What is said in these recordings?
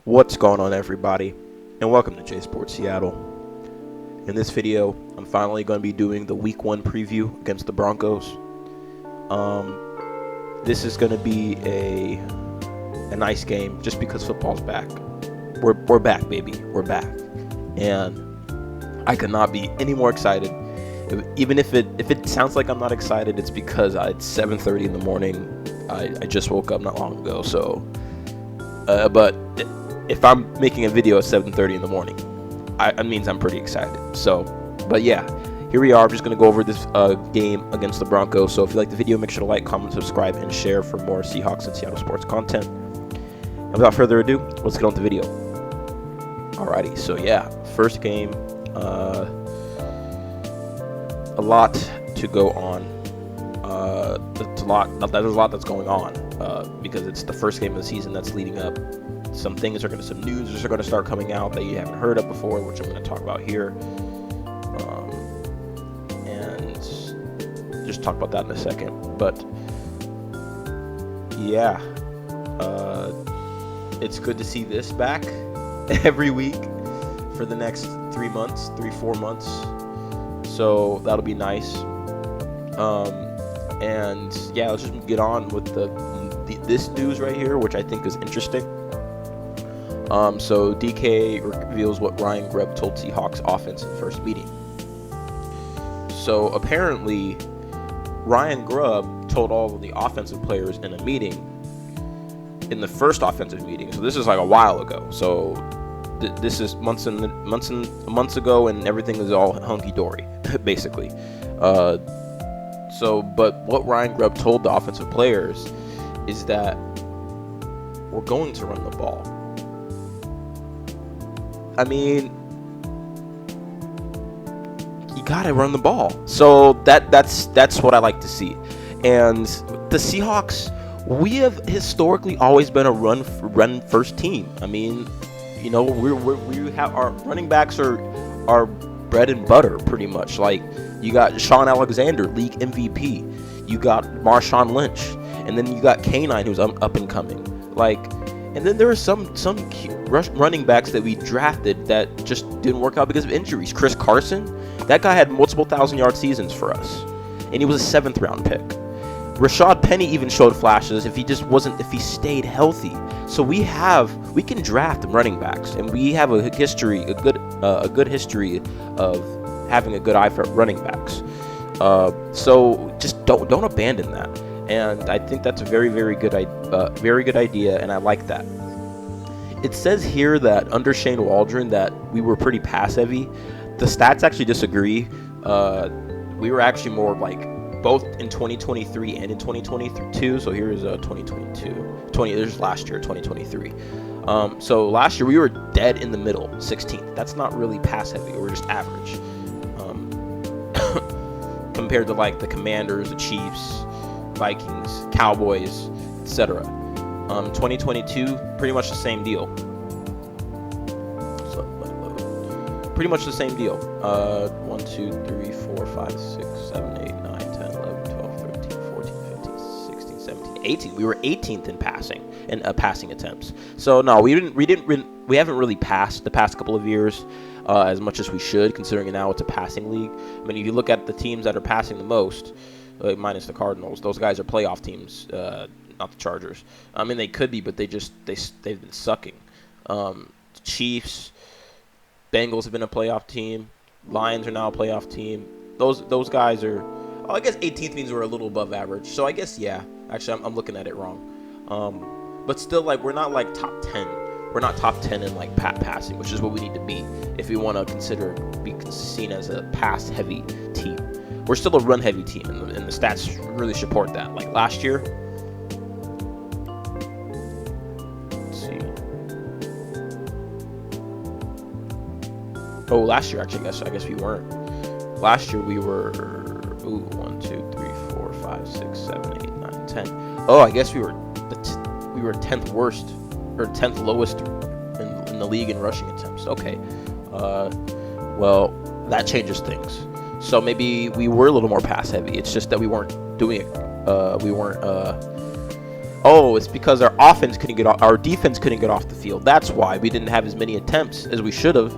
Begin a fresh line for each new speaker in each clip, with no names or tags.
What's going on, everybody, and welcome to J Sports Seattle. In this video, I'm finally going to be doing the Week 1 preview against the Broncos. This is going to be a nice game just because football's back. We're back, baby. We're back, and I could not be any more excited. Even if it sounds like I'm not excited, it's because it's 7:30 in the morning. I just woke up not long ago, so but if I'm making a video at 7:30 in the morning, it means I'm pretty excited. So, but yeah, here we are. I'm just going to go over this game against the Broncos. So if you like the video, make sure to like, comment, subscribe, and share for more Seahawks and Seattle sports content. And without further ado, let's get on with the video. Alrighty, so yeah, first game, a lot to go on. There's a lot that's going on because it's the first game of the season that's leading up. Some news are going to start coming out that you haven't heard of before, which I'm going to talk about here, and just talk about that in a second. But yeah, it's good to see this back every week for the next 3-4 months. So that'll be nice. And yeah, let's just get on with this news right here, which I think is interesting. So DK reveals what Ryan Grubb told Seahawks offense in the first meeting. So apparently, Ryan Grubb told all of the offensive players in a meeting, in the first offensive meeting. So this is like a while ago. So this is months ago, and everything is all hunky dory, basically. But what Ryan Grubb told the offensive players is that we're going to run the ball. I mean, you gotta run the ball. So that's what I like to see. And the Seahawks, we have historically always been a run first team. I mean, you know, we have our running backs are bread and butter pretty much. Like, you got Sean Alexander, league MVP. You got Marshawn Lynch, and then you got K9, who's up and coming. Like. And then there are some running backs that we drafted that just didn't work out because of injuries. Chris Carson, that guy had multiple 1,000-yard seasons for us, and he was a 7th-round pick. Rashad Penny even showed flashes if he stayed healthy. So we can draft running backs, and we have a good history of having a good eye for running backs. So just don't abandon that. And I think that's a very, very good idea, and I like that. It says here that under Shane Waldron that we were pretty pass heavy. The stats actually disagree. We were actually more like both in 2023 and in 2022. So here's 2022. There's last year, 2023. So last year we were dead in the middle, 16th. That's not really pass heavy. We're just average compared to like the Commanders, the Chiefs, Vikings, Cowboys, etc. 2022, pretty much the same deal. Pretty much the same deal. 1, 2, 3, 4, 5, 6, 7, 8, 9, 10, 11, 12, 13, 14, 15, 16, 17, 18. We were 18th in passing attempts. So no, we haven't really passed the past couple of years as much as we should, considering now it's a passing league. I mean, if you look at the teams that are passing the most, minus the Cardinals, those guys are playoff teams, not the Chargers. I mean, they could be, but they've been sucking. Chiefs, Bengals have been a playoff team. Lions are now a playoff team. Those guys are. Oh, I guess 18th means we're a little above average. So I guess yeah. Actually, I'm looking at it wrong. But still, like, we're not like top 10. We're not top 10 in like passing, which is what we need to be if we want to be seen as a pass-heavy team. We're still a run-heavy team, and the stats really support that. Like last year, let's see. Oh, last year actually, I guess we weren't. Last year we were 1, 2, 3, 4, 5, 6, 7, 8, 9, 10. Oh, I guess we were 10th worst or 10th lowest in the league in rushing attempts. Okay, well, that changes things. So maybe we were a little more pass heavy. It's just that we weren't doing it. We weren't Oh, it's because our defense couldn't get off the field. That's why we didn't have as many attempts as we should have.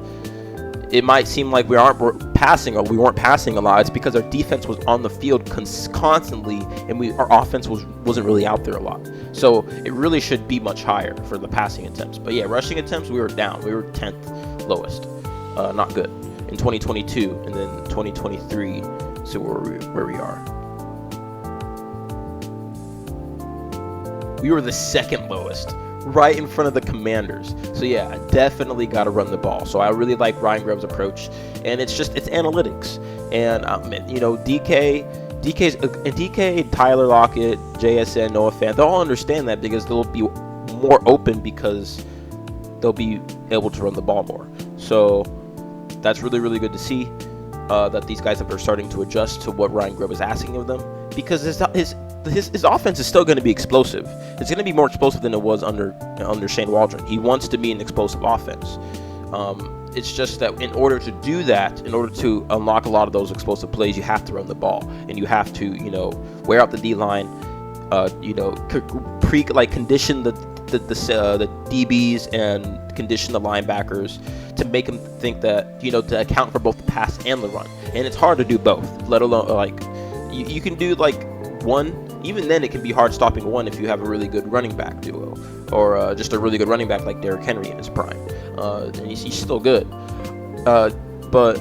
It might seem like we weren't passing a lot. It's because our defense was on the field constantly, and our offense wasn't really out there a lot. So it really should be much higher for the passing attempts. But yeah, rushing attempts, we were down. We were 10th lowest. Not good in 2022, and then 2023. So where we are. We were the second lowest, right in front of the Commanders. So yeah, I definitely got to run the ball. So I really like Ryan Grubb's approach, and it's analytics. And DK, Tyler Lockett, JSN, Noah Fant, they'll all understand that because they'll be more open because they'll be able to run the ball more. So that's really, really good to see that these guys are starting to adjust to what Ryan Grubb is asking of them, because his offense is still going to be explosive. It's going to be more explosive than it was under Shane Waldron. He wants to be an explosive offense. It's just that in order to do that, in order to unlock a lot of those explosive plays, you have to run the ball, and you have to, wear out the D-line, condition the DBs and condition the linebackers to make them think that, to account for both the pass and the run. And it's hard to do both, let alone, you can do, one. Even then, it can be hard stopping one if you have a really good running back duo, or just a really good running back like Derrick Henry in his prime. And he's still good. But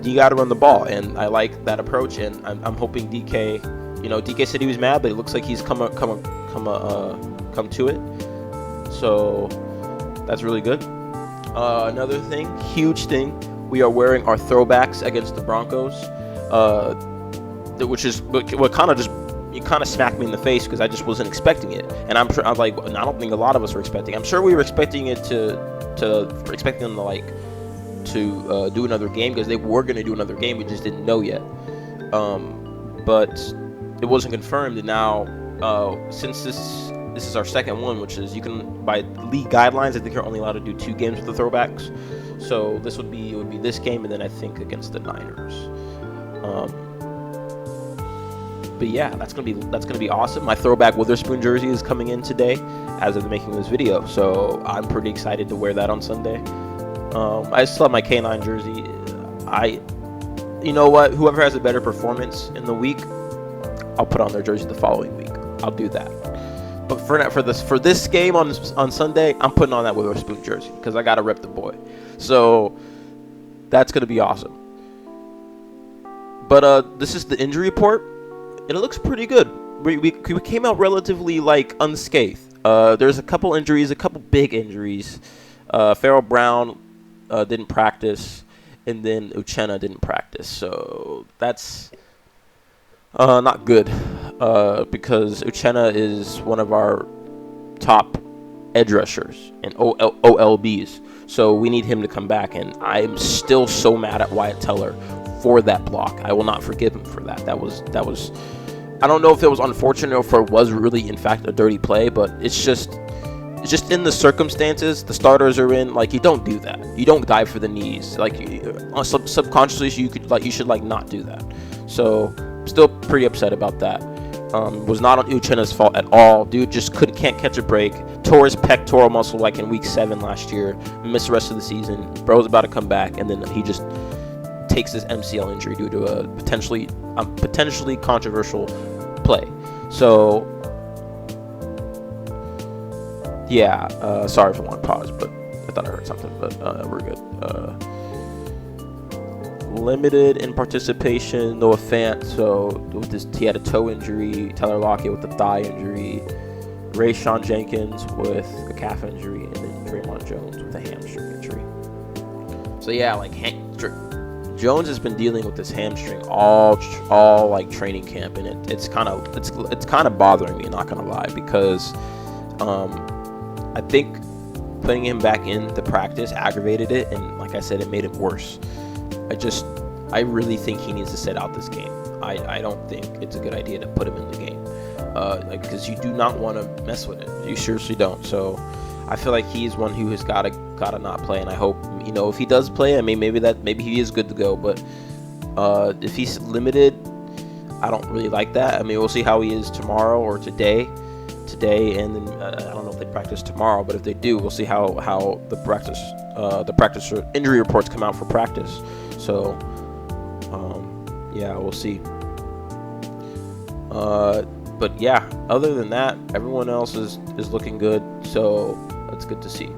you got to run the ball, and I like that approach. And I'm hoping DK. DK said he was mad, but it looks like he's come to it. So that's really good. Another thing, huge thing, we are wearing our throwbacks against the Broncos, which is what kind of smacked me in the face because I just wasn't expecting it. And I don't think a lot of us were expecting. I'm sure we were expecting it to do another game, because they were going to do another game. We just didn't know yet. But it wasn't confirmed, and now since this is our second one, which is, you can, by league guidelines, I think you're only allowed to do 2 games with the throwbacks. So it would be this game, and then I think against the Niners. But yeah, that's gonna be awesome. My throwback Witherspoon jersey is coming in today, as of making this video. So I'm pretty excited to wear that on Sunday. I still have my K9 jersey. You know what? Whoever has a better performance in the week, I'll put on their jersey the following week. I'll do that. But for this game on Sunday, I'm putting on that Witherspoon jersey because I gotta rep the boy. So that's gonna be awesome. But this is the injury report, and it looks pretty good. We came out relatively unscathed. There's a couple injuries, a couple big injuries. Farrell Brown didn't practice, and then Uchenna didn't practice. So that's not good, because Uchenna is one of our top edge rushers and OLBs. So we need him to come back, and I'm still so mad at Wyatt Teller for that block. I will not forgive him for that. That was I don't know if it was unfortunate or if it was really, in fact, a dirty play, but it's just in the circumstances the starters are in. You don't do that. You don't dive for the knees. Subconsciously, you should not do that. So still pretty upset about that. Was not on Uchenna's fault at all. Dude just can't catch a break. Tore his pectoral muscle in week 7 last year. Missed the rest of the season. Bro's about to come back, and then he just takes this MCL injury due to a potentially controversial play. So yeah, sorry for one pause, but I thought I heard something. But we're good. Limited in participation, Noah Fant. So he had a toe injury. Tyler Lockett with a thigh injury. Rayshon Jenkins with a calf injury, and then Draymond Jones with a hamstring injury. So yeah, Jones has been dealing with this hamstring all training camp, and it's kind of bothering me, not gonna lie, because I think putting him back into practice aggravated it, and like I said, it made it worse. I really think he needs to sit out this game. I don't think it's a good idea to put him in the game, because you do not want to mess with it. You seriously don't. So I feel like he's one who has gotta not play, and I hope, if he does play, maybe he is good to go. But if he's limited, I don't really like that. We'll see how he is tomorrow or today. today, and then I don't know if they practice tomorrow, but if they do, we'll see how the practice injury reports come out for practice. So yeah, we'll see. But yeah, other than that, everyone else is looking good, so that's good to see.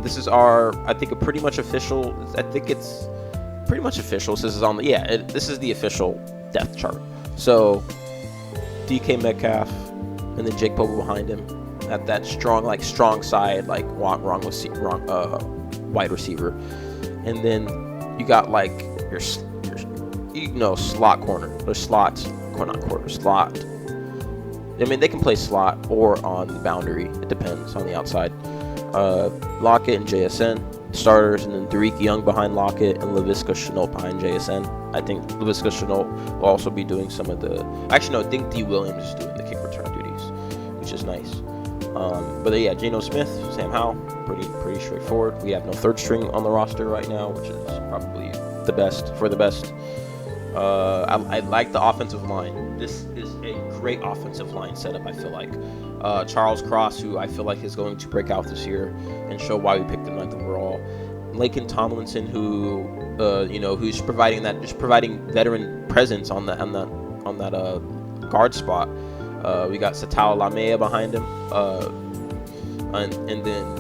This is I think it's pretty much official. This is the official depth chart. So DK Metcalf, and then Jake Bobo behind him at that strong side, like wrong wide receiver, and then you got like your slot corner or slot. I mean, they can play slot or on the boundary. It depends on the outside. Lockett and JSN starters, and then Tariq Young behind Lockett and Laviska Shenault behind JSN. I think Laviska Shenault will also be doing some of the. Actually, no, I think D. Williams is doing the kick return duties, which is nice. But yeah, Geno Smith, Sam Howell, pretty straightforward. We have no third string on the roster right now, which is probably the best. I like the offensive line. This is a great offensive line setup, I feel like. Charles Cross, who I feel like is going to break out this year and show why we picked him 9th overall. Laken Tomlinson, who's providing veteran presence on that guard spot. We got Satao Lamea behind him, and then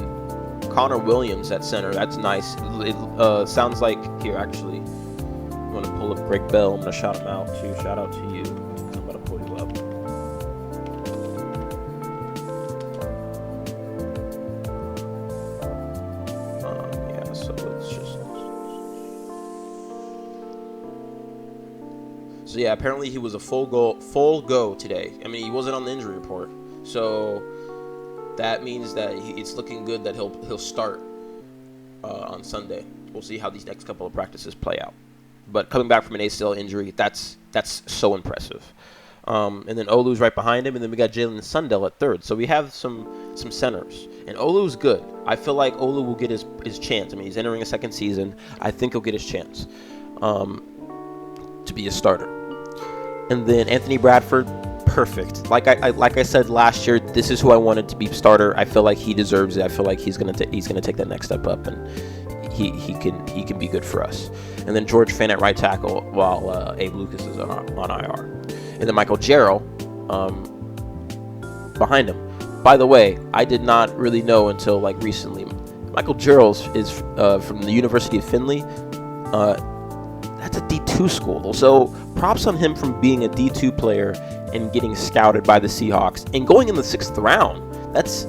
Connor Williams at center. That's nice. It sounds like here actually. I'm going to pull up Greg Bell. I'm going to shout him out too. Shout out to you. I'm going to pull you up. Yeah, so let's just. So yeah, apparently he was a full go today. I mean, he wasn't on the injury report, so that means that it's looking good that he'll start on Sunday. We'll see how these next couple of practices play out. But coming back from an ACL injury, that's so impressive. And then Olu's right behind him, and then we got Jalen Sundell at third. So we have some centers, and Olu's good. I feel like Olu will get his chance. I mean, he's entering a second season. I think he'll get his chance to be a starter. And then Anthony Bradford, perfect. Like I said last year, this is who I wanted to be starter. I feel like he deserves it. I feel like he's gonna take that next step up, and he can be good for us. And then George Fant at right tackle, while Abe Lucas is on IR. And then Michael Jarrell behind him. By the way, I did not really know until like recently. Michael Jarrell is from the University of Findlay. That's a D2 school. So props on him from being a D2 player and getting scouted by the Seahawks and going in the 6th round. That's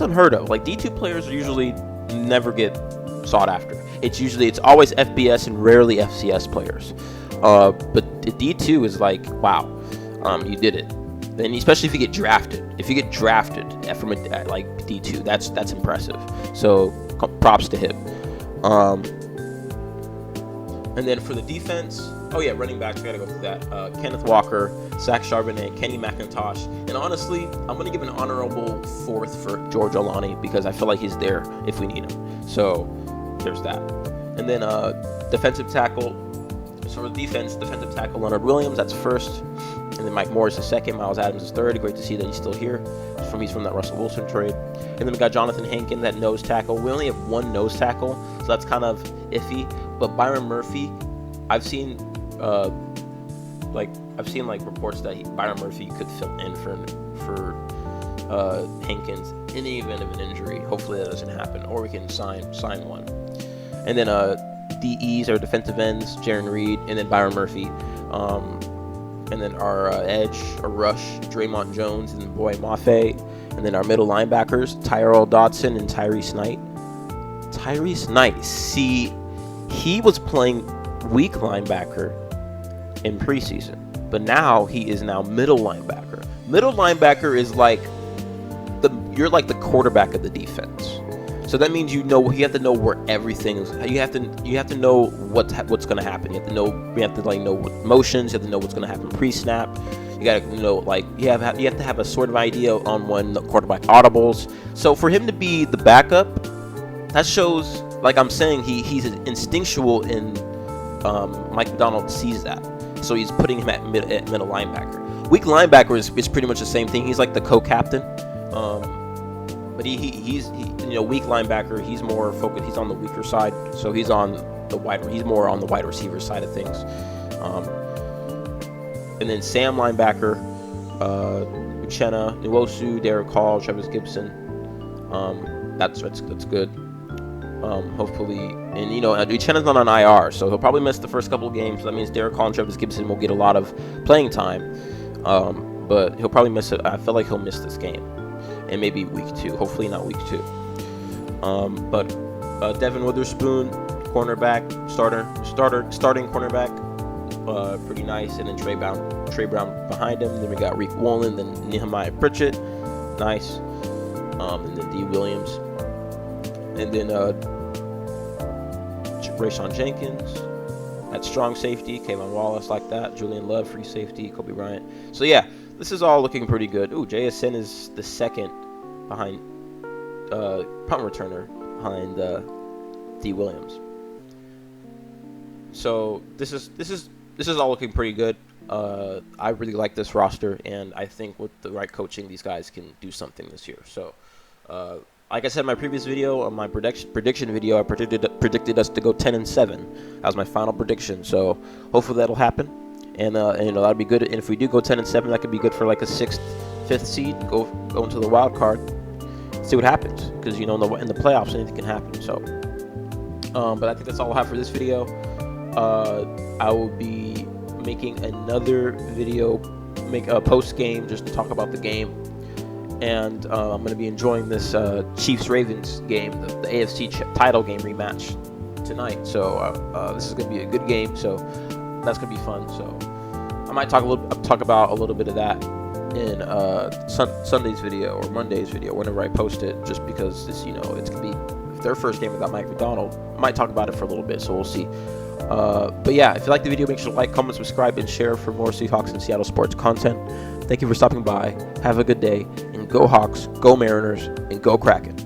unheard of. Like D2 players usually never get sought after. It's always FBS and rarely FCS players. But the D2 is like, wow, you did it. And especially if you get drafted. If you get drafted from like D2, that's impressive. So props to him. And then for the defense, running backs, we gotta go through that. Kenneth Walker, Zach Charbonnet, Kenny McIntosh, and honestly, I'm gonna give an honorable 4th for George Olani because I feel like he's there if we need him. So there's that. And then defensive tackle. So for defense, defensive tackle Leonard Williams, that's 1st. And then Mike Morris is 2nd. Miles Adams is 3rd. Great to see that he's still here. He's from that Russell Wilson trade. And then we got Jonathan Hankin, that nose tackle. We only have one nose tackle, so that's kind of iffy. But Byron Murphy, I've seen reports that Byron Murphy could fill in for Hankins in the event of an injury. Hopefully that doesn't happen, or we can sign one. And then DEs are defensive ends, Jaron Reed, and then Byron Murphy. And then our edge, or rush, Draymond Jones and Boy Mafe. And then our middle linebackers, Tyrell Dodson and Tyrese Knight. Tyrese Knight, see, he was playing weak linebacker in preseason, but now he is middle linebacker. Middle linebacker is like you're like the quarterback of the defense. So that means you have to know where everything is. You have to know what's going to happen. You have to know what motions. You have to know what's going to happen pre-snap. You got to know you have to have a sort of idea on when the quarterback audibles. So for him to be the backup, that shows, like I'm saying, he's instinctual, and Mike McDonald sees that. So he's putting him at middle linebacker. Weak linebacker is pretty much the same thing. He's like the co-captain. But he's weak linebacker. He's more focused. He's on the weaker side. So he's on the he's more on the wide receiver side of things. And then Sam linebacker, Uchenna, Nwosu, Derek Hall, Travis Gibson. That's good. Hopefully, and Uchenna's not on IR, so he'll probably miss the first couple of games. So that means Derek Hall and Travis Gibson will get a lot of playing time. But he'll probably miss it. I feel like he'll miss this game, and maybe week 2. Hopefully not week 2. But Devin Witherspoon, cornerback, starting cornerback, pretty nice. And then Trey Brown behind him. Then we got Reek Wolin, then Nehemiah Pritchett, nice. And then D. Williams, and then Rayshawn Jenkins at strong safety, Kayvon Wallace like that, Julian Love free safety, Kobe Bryant. So yeah, this is all looking pretty good. Ooh, JSN is the second behind punt returner behind D. Williams. So this is all looking pretty good. I really like this roster, and I think with the right coaching, these guys can do something this year. So, like I said in my previous video, on my prediction video, I predicted us to go 10-7. That was my final prediction. So hopefully that'll happen, and that'll be good. And if we do go 10-7, that could be good for like a 6th, 5th seed. Go into the wild card, see what happens, because in the playoffs anything can happen. So, but I think that's all I have for this video. I will be making another video, make a post game, just to talk about the game, and I'm going to be enjoying this Chiefs-Ravens game, the AFC title game rematch tonight. So this is going to be a good game. So that's going to be fun. So I might talk about a little bit of that in Sunday's video or Monday's video, whenever I post it, just because this, it's going to be their first game without Mike McDonald. I might talk about it for a little bit, so we'll see. But yeah, if you like the video, make sure to like, comment, subscribe, and share for more Seahawks and Seattle sports content. Thank you for stopping by. Have a good day, and go Hawks, go Mariners, and go Kraken.